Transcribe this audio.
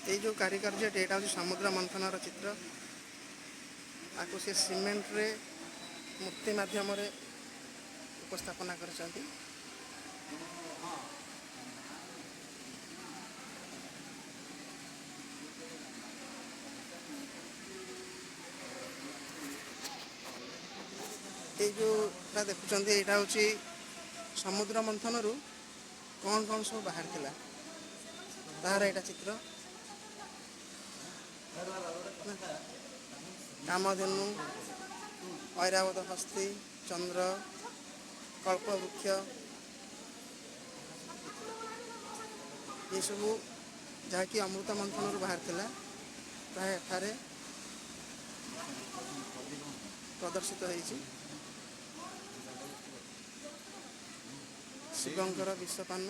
এই जो कारिकार्य यहाँ हूँ समुद्र मंथनर चित्र आपको से सीमेंट रे मूर्ति माध्यम उपस्थापना कर जोटा देखुं यहाँ हूँ समुद्र मंथन रु कौन कौन सब बाहर थिला तार यहाँ चित्र कामधेनु ऐरावत हस्ती चंद्र कल्पवृक्ष ये सब जहाँकि अमृत मंथन रु बाहर थिला एठारे प्रदर्शित होइछि। शिवंकर विश्वपान